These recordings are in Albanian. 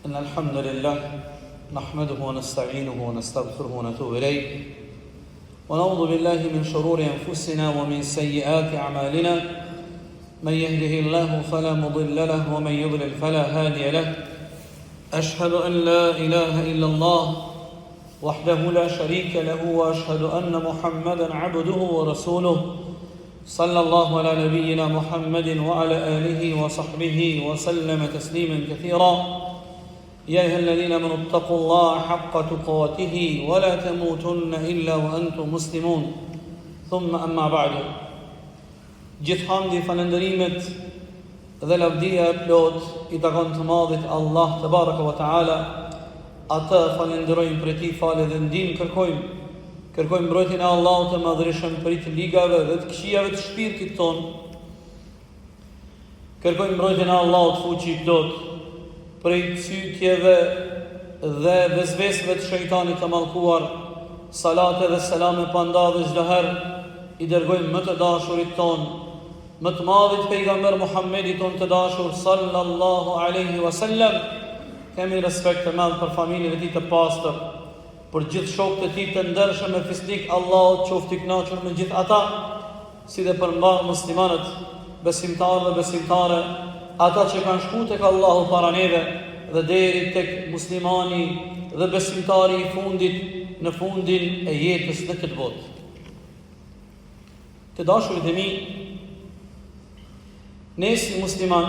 إن الحمد لله نحمده ونستعينه ونستغفره ونتوب إليه ونعوذ بالله من شرور أنفسنا ومن سيئات أعمالنا من يهده الله فلا مضل له ومن يضلل فلا هادي له أشهد أن لا إله إلا الله وحده لا شريك له وأشهد أن محمدا عبده ورسوله صلى الله على نبينا محمد وعلى آله وصحبه وسلم تسليما كثيرا يا أيها الذين آمنوا اتقوا الله حق تقاته ولا تموتن إلا وأنتم مسلمون ثم أما بعد gjithë hamdi, falënderimet dhe lavdia e plot I takon të madhit Allah te baraka wa taala. Atë falenderojmë për ti falë dhe ndihmë kërkojmë mbrojtjen e Allahut të madhërisëm për të ligave dhe të këqijave të shpirtit ton. Kërkojmë mbrojtjen e Allahut fuqi plot për cytjeve dhe vezveseve të shejtanit të mallkuar. Salate dhe selame pa ndavë çdo herë I dërgojmë më të dashurit ton, më të madhit pejgamber Muhammedit ton të dashur sallallahu alaihi wasallam. Kemi respekt të madh për familjen e tij të pastër, për gjithë shokët e tij të ndershëm me fisnik Allahut qoftë I kënaqur me gjithë ata, si dhe për mbar muslimanët, besimtarë dhe besimtare, ata që kanë shkuar tek Allahu para neve dhe deri tek muslimani dhe besimtari I fundit në fundin e jetës në këtë botë. Të dashurit e mi, ne si musliman,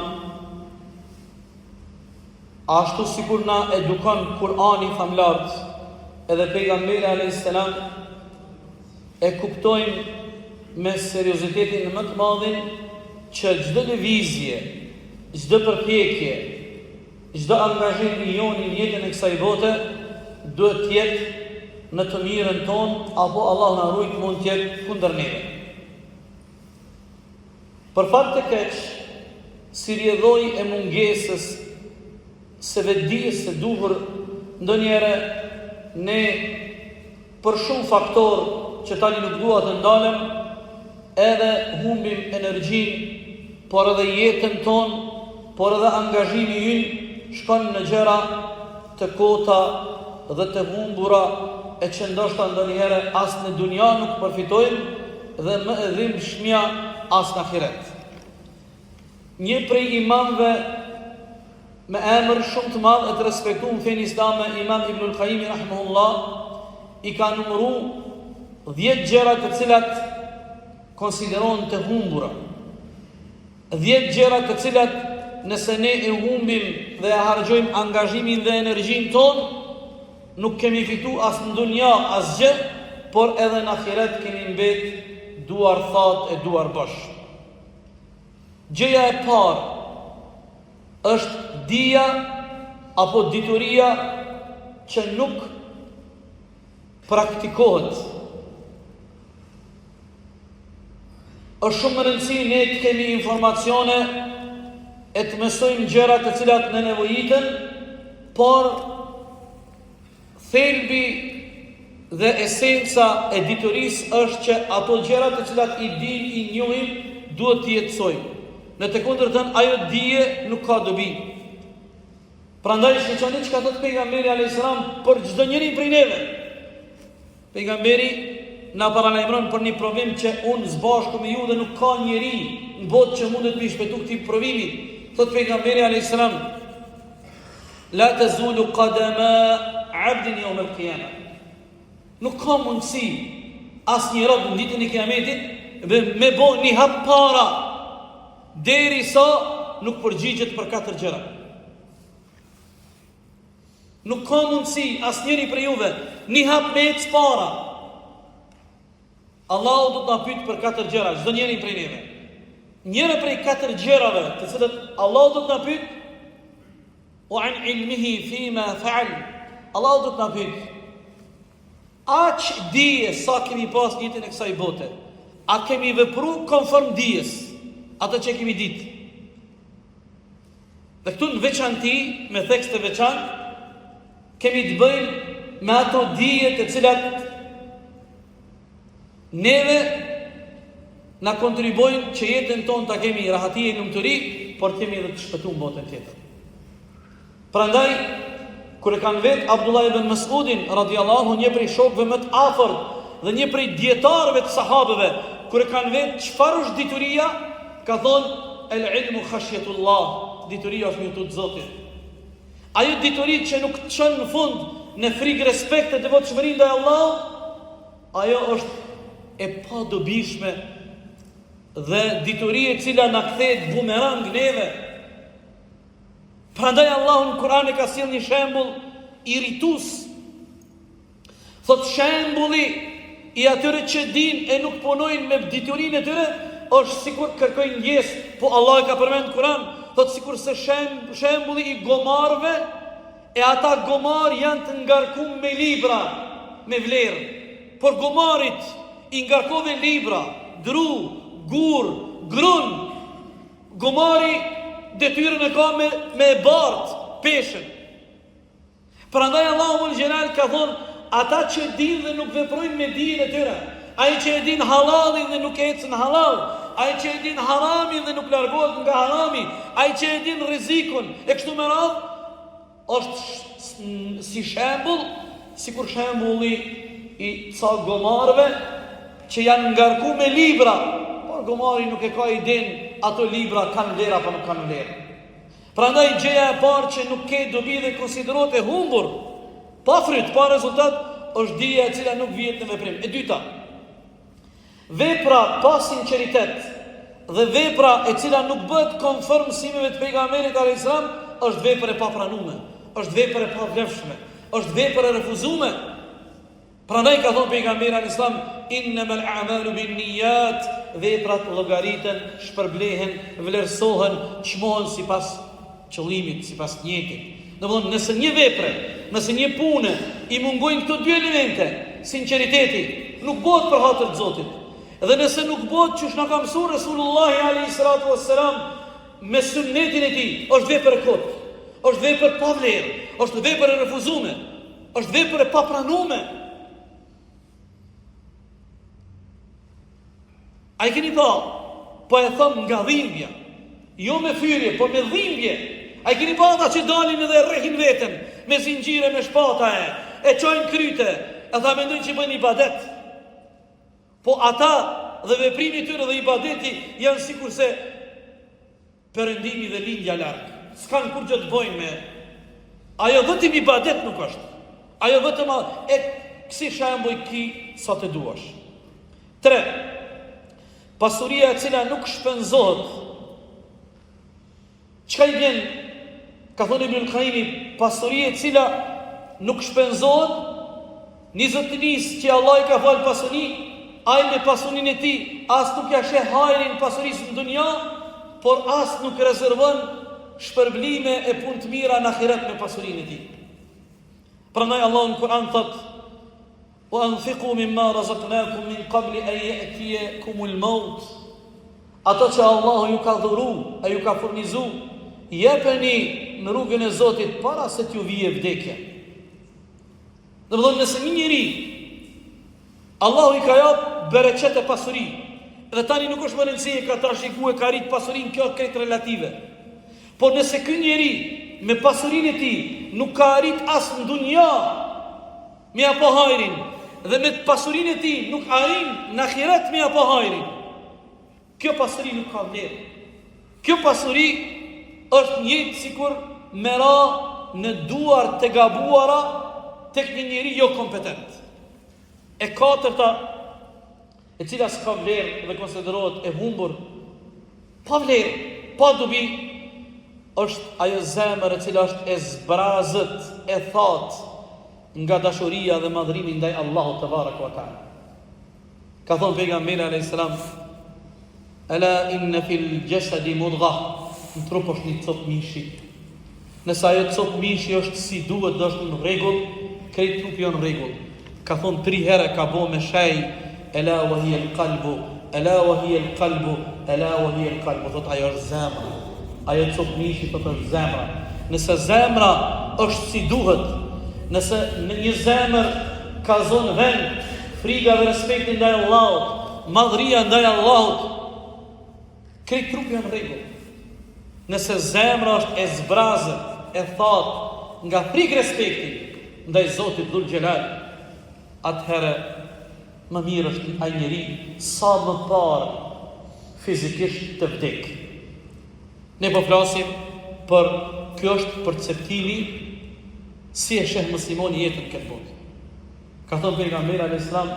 ashtu sikur na edukon Kur'ani famlart, edhe pejgamberi alayhis salam, e kuptojmë me seriozitetin më të madhin që çdo lëvizje, çdo përpjekje, çdo angazhim I joni në jetën e kësaj bote duhet të jetë në të mirën tonë, apo Allah na ruaj mund të jetë kundër neve. Për fat të keq, si rjedhoj e mungesës se vetdijes së duhur, ndonjëherë ne për shumë faktor që tani nuk dua të ndalem, edhe humbim energjinë, por edhe jetën tonë, por edhe angazhimi ynë shkon në gjëra të kota dhe të humbura, e që ndoshta ndonjëherë as në dunja nuk përfitojmë dhe më e dhimbshmja shmja as në ahiret. Një prej imamëve me emër shumë të madh e të respektuar në fenë islame, Imam Ibnul Qayyim rahimahullah, I ka numëruar 10 gjëra të cilat konsiderohen të humbura. 10 gjëra të cilat nëse ne e humbim dhe e harxojmë angazhimin dhe energjinë tonë, nuk kemi fitu as në dunja asgjë, por edhe në ahiret kemi mbet duar thatë e duar bosh. Gjëja e parë është dija apo dituria që nuk praktikohet. Është shumë e rëndësishme ne të kemi informacione e të mësojmë gjëra të cilat ne nevojiten, por thelbi dhe esenca e diturisë është që ato gjëra të cilat I din I njohim duhet të jetësojmë. Në të kundërtën ajo dije nuk ka dobi. Prandaj shëqani që ka thot pejgamberi alayhis salam për çdo njeri prej neve. Pejgamberi na paralajmëron për një provim që unë zbashku me ju dhe nuk ka njeri në botë që mundet me shpëtu këtij provimi. Thot pejgamberi alayhis salam: La tazulu qadama 'abdin yawm al-qiyamah. Nuk ka mundësi asnjë rob në ditën e Kiametit me bo një hap para derisa nuk përgjigjet për 4 gjëra. Nuk ka mundësi asnjëri prej juve një hap me ecë para. Allahu do të na pyet për 4 gjëra, çdo njeri prej neve. Njëra prej 4 gjërave të cilat Allahu do të na pyet, wa an ilmihi fima fa'al. Allahu do të na pyet: aq dije sa kemi pas në jetën e kësaj bote? A kemi vepru konform dijes ato që kemi ditë? Dhe këtu në veçanti, me tekst të veçantë, kemi të bëjmë me ato dije të cilat neve na kontribojnë që jetën tonë ta kemi rahatije në lumturi, por kemi edhe të shpëtuar botën tjetër. Prandaj kur e kanë vetë Abdullah ibn Mas'udin radiallahu, një prej shokëve më të afërt dhe një prej dietarëve të sahabëve, kur e kanë vetë çfarë është dituria, ka thonë el ilmu khashyatullah, dituria është një tut Zotit. Ajo dituri që nuk të çon në fund në frikë respekt e devotshmëri ndaj Allahut, ajo është e padobishme dhe dituri e cila na kthehet bumerang neve. Prandaj Allahu në Kur'an e ka sjell një shembull irritus. Thot shembulli i atyre që din e nuk punojnë me diturinë e tyre është sikur kërkojnë ndjes, po Allah e ka përmend në Kur'an, thot sikur se shembulli i gomarëve, e ata gomar janë të ngarkuar me libra, me vlerë. Por gomarit i ngarkove libra, dru, gur, grun. Gomari detyrën e ka me bart peshën. Prandaj Allahu ul Gjelal ka thonë, ata që din dhe nuk veprojnë me dijen e tyre, ai që e din halalin dhe nuk ecën halal, ai që e din haramin dhe nuk largohet nga harami, ai që e din rrezikun e kështu me radhë, është si shembull, sikur shembulli i ca gomarëve që janë ngarkuar me libra, por gomari nuk e ka idenë ato libra kanë vlerë apo nuk kanë vlerë. Prandaj gjëja e parë që nuk ke dobi dhe konsiderohet e humbur, pa fryt, pa rezultat, është dija e cila nuk vjen në veprim. E dyta, vepra pa sinqeritet dhe vepra e cila nuk bëhet konform mësimeve të pejgamberit alayhis salam është vepër e papranuar, është vepër e pavlefshme, është vepër e refuzuar. Prandaj ka thonë pejgamberi alayhis salam, innamal a'malu binniyat, veprat llogariten, shpërblehen, vlerësohen, çmohen sipas qëllimit, sipas niyetit. Domthonë, nëse një vepre, nëse një punë i mungojnë këto dy elemente, sinqeriteti, nuk bëhet për hapje të Zotit. Dhe nëse nuk bëhet çu na ka mësuar Resulullah alayhi salatu wassalam me sunnetin e tij, është vepër e kot, është vepër pa vlerë, është vepër e refuzuar, është vepër e papranuar. A i keni pa, po e thëmë nga dhimbja, jo me fyrje, po me dhimbje. A i keni pa ata që dalin edhe rrehin veten, me zinxhire, me shpata e çojnë kryte, e tha mendojnë që bëjnë ibadet. Po ata dhe veprimi tyre dhe ibadeti janë sikurse perëndimi dhe lindja larg. S'kan kur gjë të bëjnë me. Ajo vetëm ibadet nuk është. Ajo vetëm e si shembull ki sa të duash. 3. Pasuria e cila nuk shpenzohet. Çka i vjen? Ka thonë Ibn Qayyim, pasuria e cila nuk shpenzohet, një zotënis që Allah i ka falë pasuri, ai me pasurinë e tij as nuk ja sheh hajrin pasurisë në dunja, por as nuk rezervon shpërblime e punë të mira në ahiret me pasurinë e tij. Prandaj Allahu në Kur'an thotë: وَأَنْفِقُوا مِمَّا رَزَقْنَاكُمْ مِنْ قَبْلِ أَنْ يَأْتِيَكُمُ الْمَوْتُ. Ato që Allahu ju ka dhuru, e ju ka furnizu, jepeni në rrugën e Zotit para se t'ju vije vdekja. Domethënë, nëse një njeri Allahu i ka jap bereqet e pasuri, dhe tani nuk është më rëndësi e ka trashëguar, ka rrit pasurinë, kjo këtë relative. Por nëse ky njeri me pasurinë e tij nuk ka arrit as në dunja me apo hajrin, dhe me pasurinë e tij nuk arrin në ahiret me apo hajrin, kjo pasuri nuk ka vlerë. Kjo pasuri është njëjtë sikur me ra në duar të gabuara tek një njeri jo kompetent. E katërta, e cila s'ka vlerë dhe konsiderohet e humbur, pa vlerë, pa dobi, është ajo zemër e cila është e zbrazët, e thatë nga dashuria dhe madhrimi ndaj Allahut te baraka wa taala. Ka thonë pejgamberi alayhis salam: "Ala inna fil jasadi mudghah", në trup është një cop mishi. Nëse ajo cop mishi është si duhet, do është në rregull, krejt trupi është në rregull. Ka thonë 3 herë ka bo me shej: "Ala wa hiya al-qalbu, ala wa hiya al-qalbu, ala wa hiya al-qalbu", thot ajo është zemra. Ajo cop mishi thot është zemra. Nëse zemra është si duhet, nëse në një zemër ka zonë vend, frika dhe respekti ndaj Allahut, madhria ndaj Allahut, krejt trupi në rregull. Nëse zemra është e zbrazët, e thatë, nga frikë respekti ndaj Zotit Dhul Gjelal, atëherë më mirë është ai njeri sa më parë fizikisht të vdek. Ne po flasim për kjo është perceptimi si e sheh muslimoni jetën këtë botë. Ka thënë pejgamberi alayhis salam,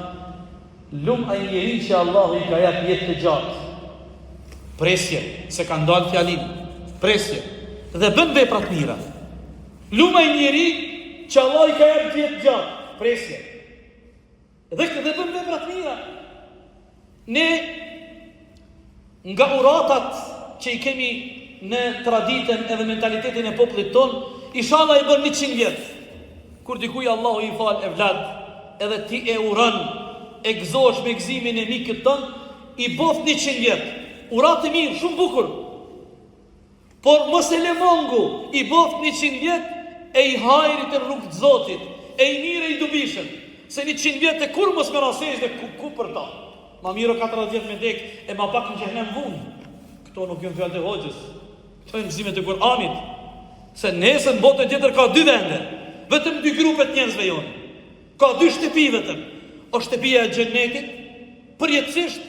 lum ai njeri që Allahu i ka jap jetë të gjatë. Presje, se ka ndalë fjalin, presje dhe bën vepra të mira. Lum ai njeri që Allah i ka jap jetë të gjatë, presje. Dhe bën vepra të mira. Ne nga uratat që i kemi në traditën edhe mentalitetin e popullit ton, inshallah i bën 100 vjet. Kur dikuj Allahu i fal evlad, edhe ti e uron, e gëzohesh me gëzimin e mikët ton, i bof 100 vjet. Urat e mirë, shumë bukur. Por mos e lëmongu, i bof 100 vjet e i hajrit e rrugë të Zotit, e i mirë e i dubishëm. Se 100 vjet e kur mos me rasesh dhe ku për ta. Ma mirë 40 vjet me dek e ma pak në xhenem vun. Këto nuk janë fjalë të hoxhës. Këto janë mësimet e Kur'anit. Se nesër në botën tjetër ka 2 vende, vetëm 2 grupe të njerëzve jonë. Ka 2 shtëpi vetëm. O shtëpia e xhenetit, përjetësisht,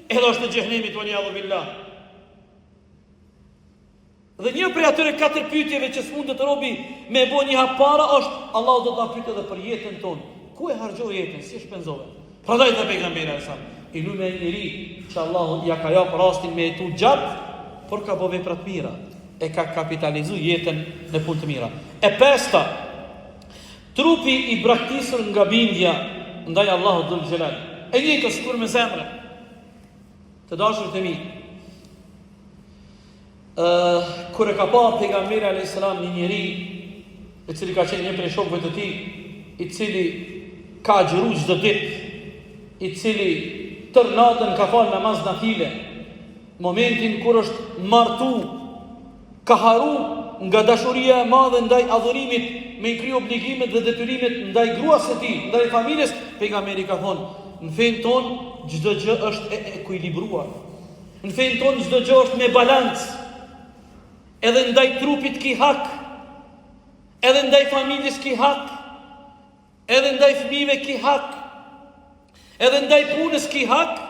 edhe është në xhenemit waliyadhu billah. Dhe një prej atyre 4 pyetjeve që s'mundet robi me bo një hap para është, Allahu do ta pyetë edhe për jetën tonë. Ku e harxhove jetën, si e shpenzove? Prandaj tha pejgamberi sa, i lume e njëri që Allahu ja ka jap rastin me jetu gjatë, por ka bo vepra të mira, e ka kapitalizu jetën në punë të mira. E pesta, trupi i braktisur nga bindja ndaj Allahu Dhul Gjelal, e njëjtë sikur me zemrën. Të dashur të mi, kur e ka pa pejgamberi alayhis salam një njeri i cili ka qenë një prej shokëve të tij, i cili ka agjëru çdo ditë, i cili tër natën ka fal namaz nafile, momentin kur është martu, ka haru nga dashuria e madhe ndaj adhurimit, me i kry obligimet dhe detyrimet ndaj gruas së tij, ndaj familjes, pejgamberi ka thonë, në fen ton çdo gjë është e ekuilibruar. Në fen ton çdo gjë është me balancë. Edhe ndaj trupit ki hak, edhe ndaj familjes ki hak, edhe ndaj fëmijëve ki hak, edhe ndaj punës ki hak,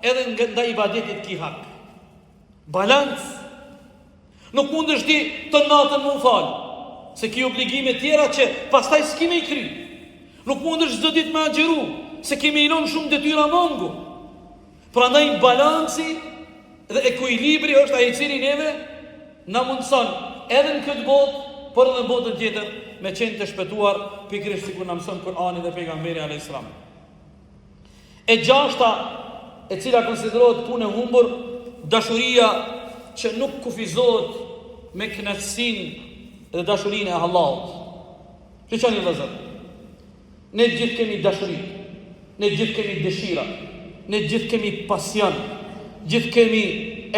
edhe ndaj ibadetit ki hak. Balancë. Nuk mund është ti të natën më falë, se ki obligime tjera që pastaj s'ki me i kry. Nuk mund është çdo ditë me agjeru, se ki me ilon shumë detyra mongu. Prandaj balanci dhe ekuilibri është ai i cili neve na mundson edhe në këtë botë, por edhe në botën tjetër me qenë të shpëtuar, pikërisht sikur na mëson Kur'ani dhe pejgamberi alayhis salam. E gjashta, e cila konsiderohet punë e humbur, dashuria që nuk kufizohet me kënaqësinë dhe dashurinë e Allahut. Shqoni vëllezër, ne gjithë kemi dashuri, ne gjithë kemi dëshira, ne gjithë kemi pasion, gjithë kemi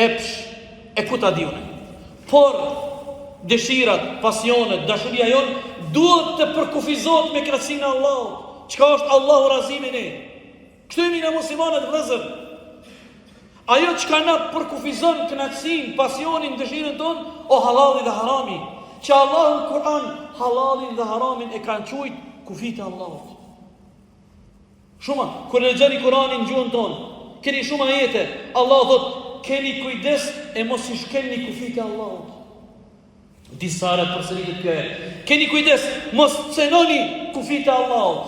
epsh e ku ta diunë. Por dëshirat, pasionet, dashuria jonë duhet të përkufizohet me kënaqësinë e Allahut. Çka është Allahu razi me ne? Kështu jemi ne muslimanët vëllezër. Ajo çka na përkufizon kënaqësinë, pasionin, dëshirën tonë, o halali dhe harami, që Allahu në Kur'an halalin dhe haramin e kanë quajtur kufit e Allahut. Shumë, kur lexoni Kur'anin gjuhën tonë, keni shumë ajete, Allah thotë, keni kujdes e mos i shkelni kufit e Allahut. Disa herë përsëritet kjo ajet. Keni kujdes, mos cenoni kufit e Allahut.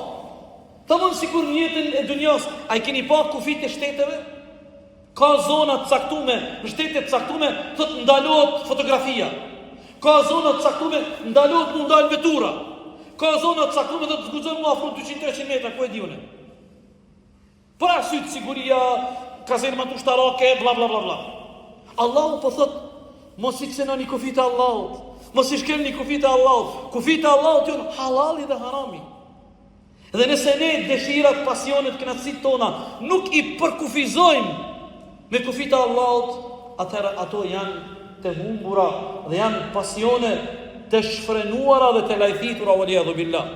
Tamam sikur në jetën e dunjos, a i keni pa kufit e shteteve? Ka zona të caktuar, në shtete të caktuar, thotë ndalohet fotografia. Ka zona të caktuar, ndalohet mu ndal vetura. Ka zona të caktuar, thotë zguzon mu afro 200-300 metra, ku e diune. Për arsye siguria, kazermat ushtarake, bla bla bla bla. Allahu po thot, mos i cenoni kufit e Allahut, mos i shkelni kufit e Allahut. Kufit e Allahut janë halali dhe harami. Dhe nëse ne dëshirat, pasionet, kënaqësitë tona nuk i përkufizojmë me kufit e Allahut, atëherë ato janë të humbura dhe janë pasione të shfrenuara dhe të lajthitura waliyadhu billah.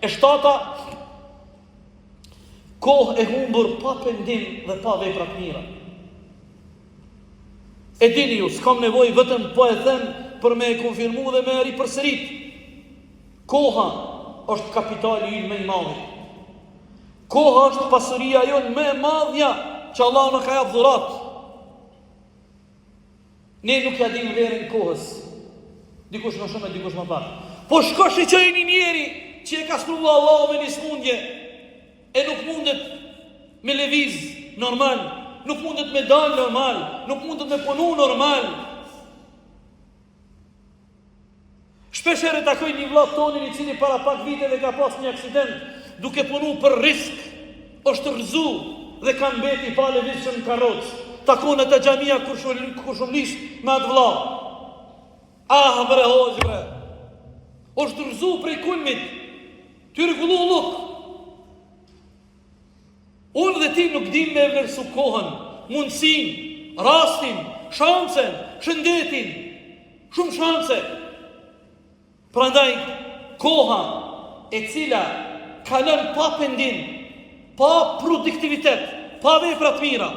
E shtata, kohë e humbur pa pendim dhe pa vepra të mira. E dini ju, s'kam nevojë vetëm po e them për me e konfirmu dhe me ripërsërit. Koha është kapitali ynë më i madh. Koha është pasuria jonë më e madhja që Allah në ka jap dhurat. Ne nuk ja dim vlerën kohës. Dikush më shumë e dikush më pak. Po shko shiqoj një njeri që e ka shkruar Allah me një smundje e nuk mundet me lëviz normal, nuk mundet me dal normal, nuk mundet me punu normal. Shpesher e takoj një vllaz tonin I cili para pak viteve ka pas një aksident duke punu për risk, është rëzu dhe ka mbeti pa lëvizshëm në karrocë. Takon e të xhamia kur shumlis me atë vlla. Ah bre hoxh bre. është rëzu prej kulmit. Ty rregullu luk. Unë dhe ti nuk dim me vlerësu kohën, mundësin, rastin, shansen, shëndetin, shumë shanse. Prandaj, koha e cila kalon pa pendim, pa produktivitet, pa vepra të mira,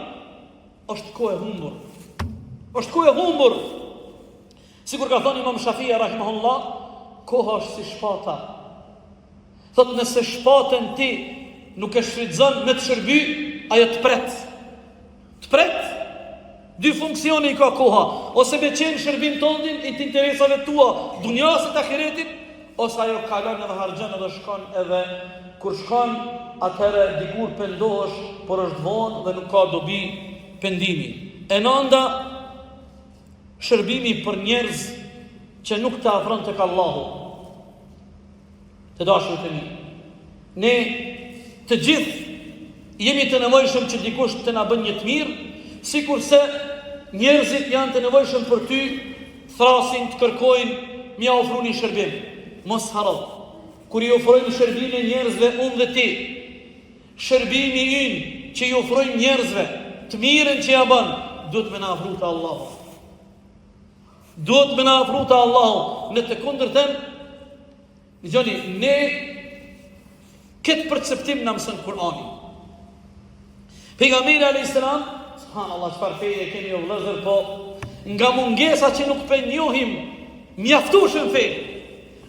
është kohë e humbur. Është kohë e humbur. Sikur ka thënë Imam Shafia rahimahullah, koha është si shpata. Thot nëse shpatën ti nuk e shfrytëzon me të shërby, ajo të pret. Të pret. Dy funksione I ka koha, ose me qenë shërbim tondin I të interesave tua, dunjasit ahiretit, ose ajo kalon edhe harxhon edhe shkon edhe kur shkon, atëherë dikur pendohesh, por është vonë dhe nuk ka dobi pendimi. E nënda, shërbimi për njerëz që nuk të afron tek Allahu. Të dashurit e mi. Ne të gjithë jemi të nevojshëm që dikush të na bën një të mirë, sikurse njerëzit janë të nevojshëm për ty, thrasin, të kërkojnë, m'ja ofru një shërbim. Mos harro. Kur I ofrojmë shërbimin njerëzve, unë dhe ti, shërbimi ynë që I ofrojmë njerëzve, të mirën që ja bën, duhet me na afru te Allahu. Duhet me na afru te Allahu. Në të kundërtën, dëgjoni, ne këtë perceptim na mëson Kur'ani. Pejgamberi alayhis salam, subhanallahu, çfarë feje kemi o vëllezër, po nga mungesa që nuk po njohim mjaftueshëm fe,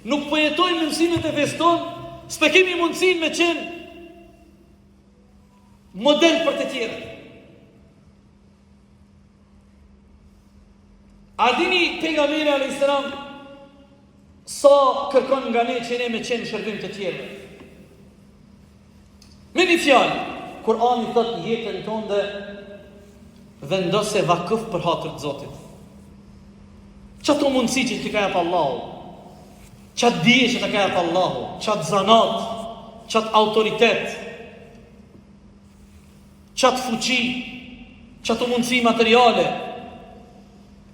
nuk po jetojmë mësimet e fesë tonë, s'pe kemi mundësinë me qenë model për të tjerët. A dini pejgamberi alayhis salam sa kërkon nga ne që ne me qenë shërbim të tjerëve? Me një fjalë, Kur'ani thot jetën tonë vendose vakëf për hatër të Zotit. Çato mundësi që t'i ka jap Allahu, çat dije që t'i ka jap Allahu, çat zanat, çat autoritet, çat fuqi, çato mundësi materiale,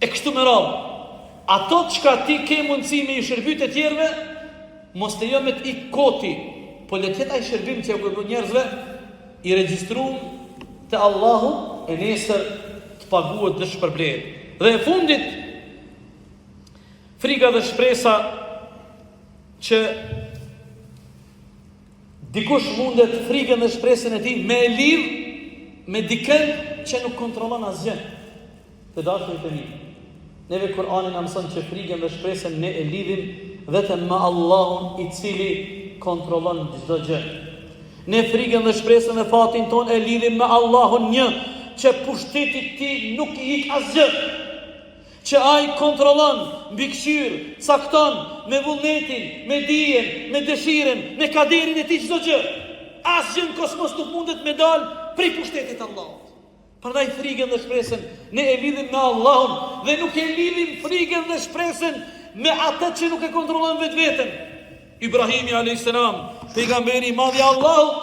e kështu me radhë. Ato çka ti ke mundësi me I shërby të tjerëve, mos lejo me të ik koti, po le të jetë ai shërbim që u bën njerëzve I regjistruar te Allahu e nesër të paguhet dhe shpërblet. Dhe e fundit, frika dhe shpresa që dikush mundet frikën dhe shpresën e tij me lidh me dikën që nuk kontrollon asgjë. Të dashurit e mi, neve Kur'ani na mëson që frikën dhe shpresën ne e lidhim vetëm me Allahun I cili kontrollon çdo gjë. Ne frikën dhe shpresën e fatin ton e lidhim me Allahun një, që pushtetit ti nuk I ik asgjë, që ai kontrollon, mbikëqyr, cakton me vullnetin, me dijen, me dëshiren, me kaderin e tij çdo gjë. Asgjë në kosmos nuk mundet me dal prej pushtetit Allahut. Prandaj frikën dhe shpresën ne e lidhim me Allahun dhe nuk e lidhim frikën dhe shpresën me atë që nuk e kontrollon vetveten. Ibrahimi alayhis salam, pejgamberi I madh I Allahut,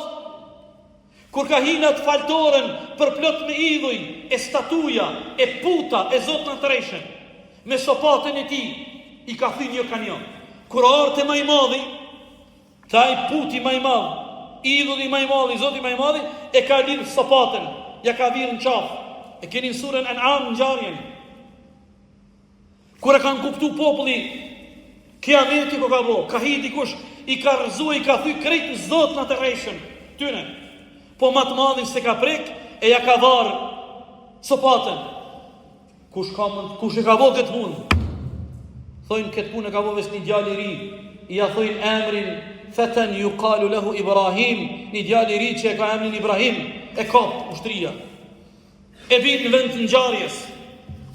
kur ka hinat faltoren për plot me idhuj, e statuja, e puta, e Zot në tëreshën, me sopatën e tij, I ka thënë një kanion. Kur arte më I madhi, taj puti më I madh, idhulli më I madh, Zoti më I madh, e ka lidh sopatën, ja ka virë në qafë. E keni në surën An'am në ngjarjen. Kur e kanë kuptu populli, kiameti ko ka bo, ka hi dikush, I ka rëzu, I ka thy krejt Zot në të rejshën, tyne. Po matë madhin se ka prek, e ja ka varë sopatën. Kush e ka bo këtë punë? Thojnë këtë punë e ka bo ves një djali ri, ja thojnë emrin feten yuqalu lahu Ibrahim, një djalë i ri që e ka emrin Ibrahim, e kap ushtria. E vit në vend të ngjarjes.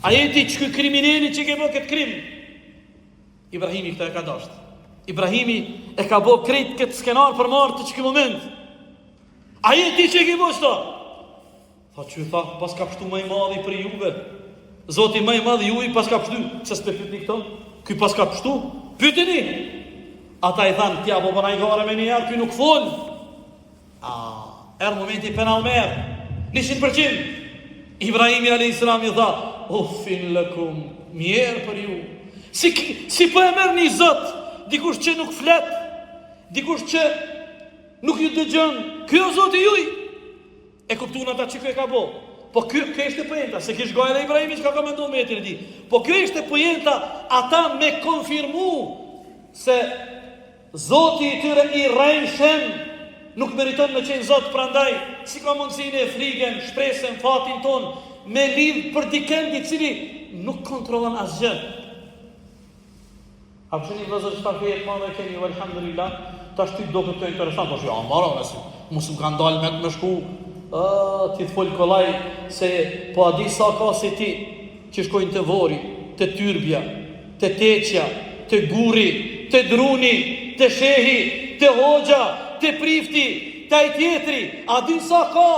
Ajeti që ky kriminali që ke bë këtë krim, Ibrahimi këtë e ka dashur. Ibrahimi e ka bë krejt këtë skenar për marrë të çky moment. Ajeti që ke bë çto? Tha që tha, pas ka pështu më i madhi për juve. Zoti më i madh ju i pas ka pështu. Se s'pe pyetni këto? Ky pas ka pështu? Pyetini. Ata i thanë, tja po bëna i gare me njerë, ky nuk fol. Erë momenti penal merë. 100%. Ibrahimi a.s. i tha, uffin lëkum, mjerë për ju. Si po e merë një zot, dikush që nuk flet, dikush që nuk ju dëgjon, kjo zoti juj. E kuptun ata që kjo e ka bo. Po kjo ishte pojenta, se kish gojë dhe Ibrahimi që ka komendu me jetin e ti. Po kjo ishte pojenta, ata me konfirmu se zoti i tyre i rejnshen nuk meriton me qenë zot, prandaj si ka mundësinë e frikën, shpresën, fatin ton me lidh për dikend i cili nuk kontrollon asgjë. A përshini vëzër që ta fejet ma dhe kemi, alhamdulillah, ta shtyp do këtë interesant, është ja, mara, musë më kanë dalë me të me shku, ti të folë kolaj, se po a di sa ka si ti, që shkojnë të vori, të tyrbja, të teqja, të guri, të druni, të shehi, të hoxha, të prifti, të ajtjetri, a di sa ka?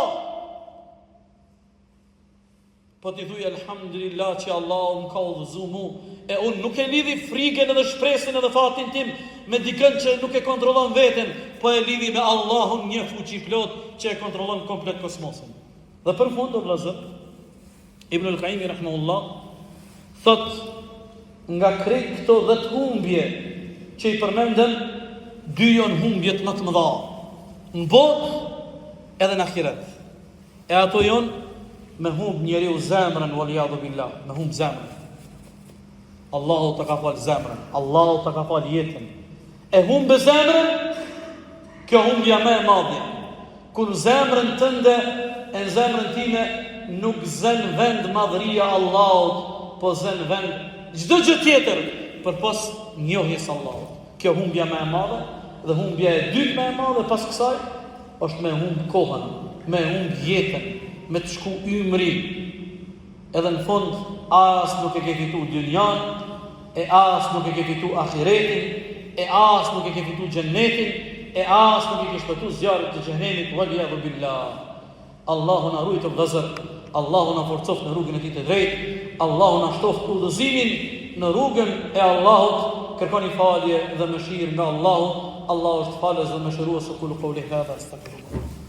Po t'i thuj alhamdulillah që Allah më ka udhëzu mu, e unë nuk e lidhi frikën edhe shpresën edhe fatin tim me dikën që nuk e kontrollon veten, po e lidhi me Allahun një fuqi plot që e kontrollon komplet kosmosin. Dhe për fund o vëllezër, Ibn al-Qayyim rahimahullah thot nga krejt këto 10 humbje që i përmenden, 2 janë humbjet më të mëdha në botë edhe në ahiret. E ato janë me humb njeriu zemrën, waliyadu billah, me humb zemrën. Allahu të ka falë zemrën, Allahu të ka falë jetën. E humbe zemrën, kjo humbja me e madhja. Kur zemrën tënde, e në zemrën time nuk zën vend madhëria Allahut, po zën vend çdo gjë tjetër për pas njohjes Allahut. Kjo humbja me e madhe, dhe humbja e dytë me e madhe pas kësaj, është me humb kohën, me humb jetën, me të shku ymri. Edhe në fund, as nuk e ke fitu dynjan, e as nuk e ke fitu ahiretin, e as nuk e ke fitu gjennetin, e as nuk e ke shpëtu zjarët të gjennemit, waliyadu billah. Allahu na rujtë vëllezër, Allahu na forcoft në rrugën e tij të drejtë, Allahu na shtoft udhëzimin në rrugën e Allahut. Kërkoni falje dhe mëshirë nga Allahu. Allahu është falës dhe mëshirues. Qulu qouli hadha astaghfirullah.